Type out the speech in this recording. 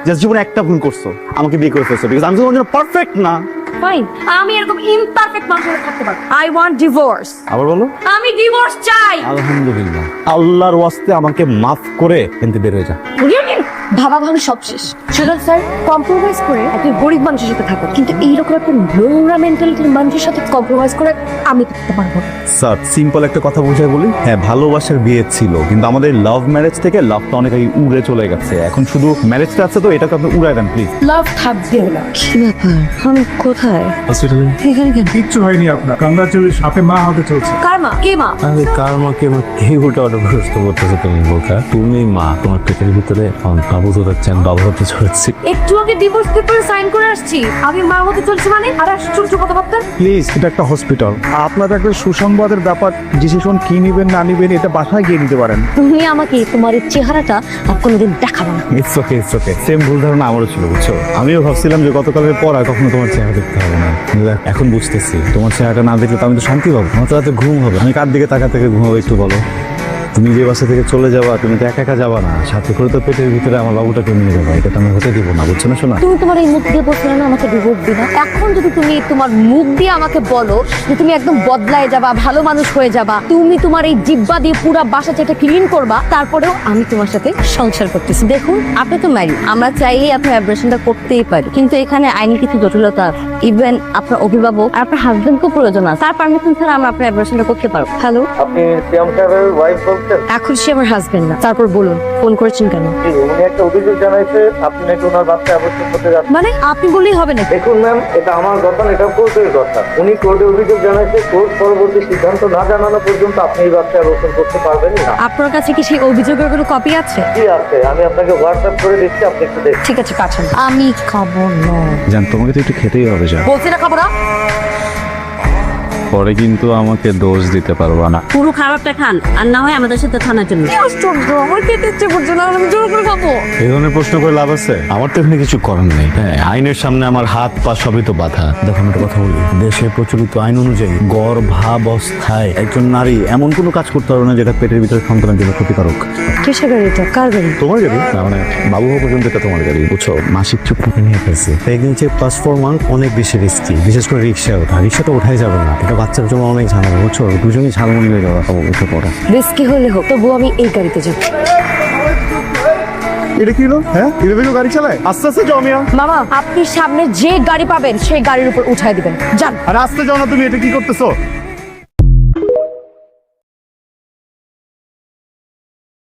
Just জীবনে একটা ভুল করছো, আমাকে বিয়ে করে ফেলছো বিকজ আমি তোমার জন্য পারফেক্ট না। ফাইন, আমি এরকম ইমপারফেক্ট মানুষের সাথে থাকতে পারি। I want divorce. আবার বলো। আমি ডিভোর্স চাই। আলহামদুলিল্লাহ, আল্লাহর ওয়াস্তে আমাকে মাফ করে এনতে বের হয়ে যা। ভাবা ভাবি সব শেষ। সুজন স্যার, কম্প্রোমাইজ করে আপনি গরিব মানুষের সাথে থাকুন, কিন্তু এইরকম একটা নোংরা মেন্টালিটির মানুষের সাথে কম্প্রোমাইজ করে আমি থাকতে পারবো না। স্যার সিম্পল একটা কথা বুঝাই বলি, হ্যাঁ ভালোবাসার বিয়ে ছিল, কিন্তু আমাদের লাভ ম্যারেজ থেকে লাভটা অনেক আগে উড়ে চলে গেছে। এখন শুধু ম্যারেজটা আছে, তো এটাকে আপনি উড়াই দেন প্লিজ। লাভ থাকবেও না। কি ব্যাপার, আমি কোথায়? হসপিটালে। এখানে কেন? কিচ্ছু হয়নি আপনার, কংগ্রাচুলেশন, আপনি মা হতে চলছে। কার মা? কে মা? আরে কার মাকে এই উল্টা অর্ডার প্রশ্ন করতেছো তুমি বোকা? তুমি মা, তোমার পেটের ভিতরে বাবু তো দেখছেন, বাবা হতে চলেছি। একটু আগে ডিভোর্স পেপারে সাইন করে আসছি, আমি মা হতে চলছি মানে? আর আশ্চর্য কথাবার্তা। প্লিজ, এটা একটা হসপিটাল, আপনাদের একটা সুসংবাদের ব্যাপার। ডিসিশন কি নিবেন না নিবেন এটা বাসায় গিয়ে নিতে পারেন। তুমি আমাকে তোমার এই চেহারাটা আর কোনোদিন দেখাবে না। It's okay, it's okay. Same ভুল ধারণা আমারও ছিল, বুঝছো? আমিও ভাবছিলাম যে গতকালের পর আর কখনো তোমার চেহারা দেখতে হবে না, কিন্তু এখন বুঝতেছি তোমার চেহারাটা না দেখলে তো আমি তো শান্তি পাবো, আমার তো রাতে ঘুম হবে। আমি কার দিকে তাকা থেকে ঘুমাবো একটু বলো? তুমি যে বাসা থেকে চলে যাবা, তুমি তো একা একা যাবা না, সাথে করে তো পেটের ভিতরে আমার বাবুটাকে নিয়ে যাবা। এটা তো আমি হতে দিব না, বুঝছো না শোনা? তুমি তোমার এই মুখ দিয়ে বলছিলে না আমাকে ডিভোর্স দিবা। এখন যদি তুমি তোমার মুখ দিয়ে আমাকে বলো যে তুমি একদম বদলায় যাবা, ভালো মানুষ হয়ে যাবা, তুমি তোমার এই জিব্বা দিয়ে পুরো বাসা যেটা ক্লিন করবা, তারপরেও আমি তোমার সাথে সংসার করতেছি। দেখুন, আপনি তো ম্যারিড, আমরা চাইলেই আপনার অ্যাবরেশনটা করতেই পারি, কিন্তু এখানে আইনি কিছু জটিলতা আছে। ইভেন আপনার অভিভাবক আর আপনার হাজবেন্ডকেও প্রয়োজন আছে, তার পারমিশন ছাড়া আমরা আপনার অ্যাবরেশনটা করতে পারবো। হ্যালো, আপনি সিয়াম সাহেবের ওয়াইফ বলছেন? এখন সে আমার হাজবেন্ড না। তারপর বলুন, ফোন করেছেন কেন? উনি একটা অভিযোগ জানাইছে আপনি নাকি ওনার বাচ্চা অ্যাবর্শন করতে যাচ্ছেন। মানে আপনি বললেই হবে না? দেখুন ম্যাম, এটা আমার কথা না, এটা কোর্টের কথা। উনি কোর্টে অভিযোগ জানাইছে, কোর্ট পরবর্তী সিদ্ধান্ত না জানানো পর্যন্ত আপনি এই বাচ্চা অ্যাবর্শন করতে পারবেন না। আপনার কাছে কি সেই অভিযোগের কোনো কপি আছে? কি আছে, আমি আপনাকে হোয়াটসঅ্যাপ করে দিচ্ছি, আপনি একটু দেখুন। ঠিক আছে, পাঠান। আমি খাবো না। জান, তোমাকে তো একটু খেতেই হবে। যা, বলছি না খাবো না। পরে কিন্তু আমাকে দোষ দিতে পারবা না। পুরো খাবারটা খান, আর না হয় আমাদের সাথে থানার জন্য। আশ্চর্য, আমার খেতে ইচ্ছে করছে না, আমি জোর করে খাবো। এই ধরনের প্রশ্ন করে লাভ আছে? আমার তো এখানে কিছু করার নেই। হ্যাঁ, আইনের সামনে আমার হাত পা সবই তো বাধা। দেখো, আমি একটা কথা বলি, দেশে প্রচলিত আইন অনুযায়ী গর্ভাবস্থায় একজন নারী এমন কোনো কাজ করতে পারবে না যেটা পেটের ভিতরে সন্তানের জন্য ক্ষতিকারক। কিসের গাড়ি এটা? কার গাড়ি? তোমার গাড়ি না, মানে বাবু হওয়া পর্যন্ত এটা তোমার গাড়ি, বুঝছো? মাসিক চুক্তিতে নিয়ে ফেলছে। প্রেগনেন্সি প্লাস 4 মান্থ অনেক বেশি রিস্কি, বিশেষ করে রিক্সা ওঠা। রিক্সাটা ওঠাই যাবে না, এটা বাচ্চার জন্য অনেক ঝামেলা, বুঝছো? দুজনেই ঝালমুড়ি হয়ে যাওয়া উঠে পড়া। রিস্কি হলে হোক, তবু আমি এই গাড়িতে যাব। এটা কি হলো? হ্যাঁ, ইলেভেনও গাড়ি চালায়? আস্তে আস্তে যাও মিয়া। মামা, আপনি সামনে যে গাড়ি পাবেন সেই গাড়ির উপর উঠাই দিবেন। যান। আর আস্তে যাও না তুমি, এটা কি করতেছো?